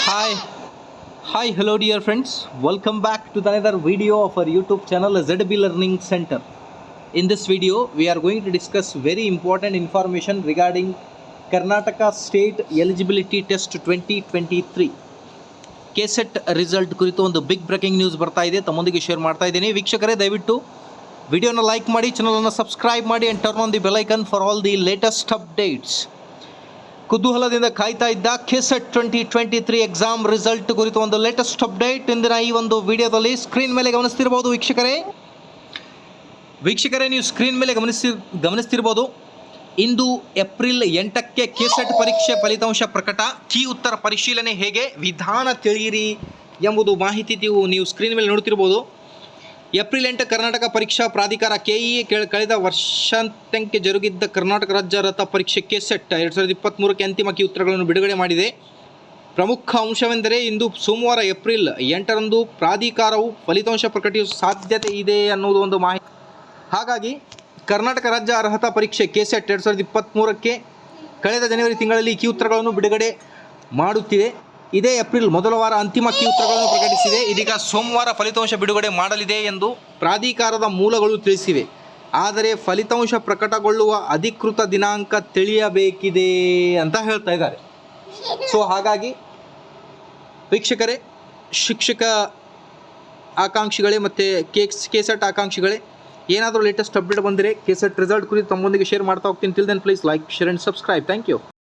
Hi, hello, dear friends. Welcome back to another video of our YouTube channel, ZB Learning Center. In this video, we are going to discuss very important information regarding Karnataka State Eligibility Test 2023. KSET result ಕುರಿತು ಒಂದು big breaking news ಬರ್ತಾ ಇದೆ, ತಮ್ಮೊಂದಿಗೆ share ಮಾಡ್ತಾ ಇದ್ದೀನಿ. ವೀಕ್ಷಕರೇ, ದಯವಿಟ್ಟು ವಿಡಿಯೋನ ಲೈಕ್ ಮಾಡಿ, ಚಾನಲನ್ನು ಸಬ್ಸ್ಕ್ರೈಬ್ ಮಾಡಿ and turn on the bell icon for all the latest updates. ಕುತೂಹಲದಿಂದ ಕಾಯ್ತಾ ಇದ್ದ KSET 2023 ಎಕ್ಸಾಮ್ ರಿಸಲ್ಟ್ ಕುರಿತು ಒಂದು ಲೇಟೆಸ್ಟ್ ಅಪ್ಡೇಟ್ ಇಂದಿನ ಈ ಒಂದು ವಿಡಿಯೋದಲ್ಲಿ ಸ್ಕ್ರೀನ್ ಮೇಲೆ ಗಮನಿಸ್ತಿರ್ಬೋದು. ವೀಕ್ಷಕರೇ, ನೀವು ಸ್ಕ್ರೀನ್ ಮೇಲೆ ಗಮನಿಸ್ತಿರ್ಬೋದು. ಇಂದು ಏಪ್ರಿಲ್ 8ಕ್ಕೆ KSET ಪರೀಕ್ಷೆ ಫಲಿತಾಂಶ ಪ್ರಕಟ. ಕೀ ಉತ್ತರ ಪರಿಶೀಲನೆ ಹೇಗೆ, ವಿಧಾನ ತಿಳಿಯಿರಿ ಎಂಬುದು ಮಾಹಿತಿ ನೀವು ಸ್ಕ್ರೀನ್ ಮೇಲೆ ನೋಡ್ತಿರ್ಬೋದು. ಏಪ್ರಿಲ್ 8 ಕರ್ನಾಟಕ ಪರೀಕ್ಷಾ ಪ್ರಾಧಿಕಾರ KEA ಕಳೆದ ವರ್ಷಾಂತ್ಯಕ್ಕೆ ಜರುಗಿದ್ದ ಕರ್ನಾಟಕ ರಾಜ್ಯ ಅರ್ಹತಾ ಪರೀಕ್ಷೆ KSET 2023ಕ್ಕೆ ಅಂತಿಮ ಕೀ ಉತ್ತರಗಳನ್ನು ಬಿಡುಗಡೆ ಮಾಡಿದೆ. ಪ್ರಮುಖ ಅಂಶವೆಂದರೆ ಇಂದು ಸೋಮವಾರ ಏಪ್ರಿಲ್ 8ರಂದು ಪ್ರಾಧಿಕಾರವು ಫಲಿತಾಂಶ ಪ್ರಕಟಿಸುವ ಸಾಧ್ಯತೆ ಇದೆ ಅನ್ನೋದು ಒಂದು ಮಾಹಿತಿ. ಹಾಗಾಗಿ ಕರ್ನಾಟಕ ರಾಜ್ಯ ಅರ್ಹತಾ ಪರೀಕ್ಷೆ KSET 2023ಕ್ಕೆ ಕಳೆದ ಜನವರಿ ತಿಂಗಳಲ್ಲಿ ಕೀ ಉತ್ತರಗಳನ್ನು ಬಿಡುಗಡೆ ಮಾಡುತ್ತಿದೆ. ಇದೇ ಏಪ್ರಿಲ್ ಮೊದಲ ವಾರ ಅಂತಿಮ ಕೀ ಉತ್ತರಗಳನ್ನು ಪ್ರಕಟಿಸಿದೆ. ಇದೀಗ ಸೋಮವಾರ ಫಲಿತಾಂಶ ಬಿಡುಗಡೆ ಮಾಡಲಿದೆ ಎಂದು ಪ್ರಾಧಿಕಾರದ ಮೂಲಗಳು ತಿಳಿಸಿವೆ. ಆದರೆ ಫಲಿತಾಂಶ ಪ್ರಕಟಗೊಳ್ಳುವ ಅಧಿಕೃತ ದಿನಾಂಕ ತಿಳಿಯಬೇಕಿದೆ ಅಂತ ಹೇಳ್ತಾ ಇದ್ದಾರೆ. ಸೊ ಹಾಗಾಗಿ ವೀಕ್ಷಕರೇ, ಶಿಕ್ಷಕ ಆಕಾಂಕ್ಷಿಗಳೇ ಮತ್ತು KSET ಆಕಾಂಕ್ಷಿಗಳೇ, ಏನಾದರೂ ಲೇಟೆಸ್ಟ್ ಅಪ್ಡೇಟ್ ಬಂದರೆ KSET ರಿಸಲ್ಟ್ ಕುರಿತು ತಮ್ಮೊಂದಿಗೆ ಶೇರ್ ಮಾಡ್ತಾ ಹೋಗ್ತೀನಿ. Till then please like, share and subscribe. Thank you.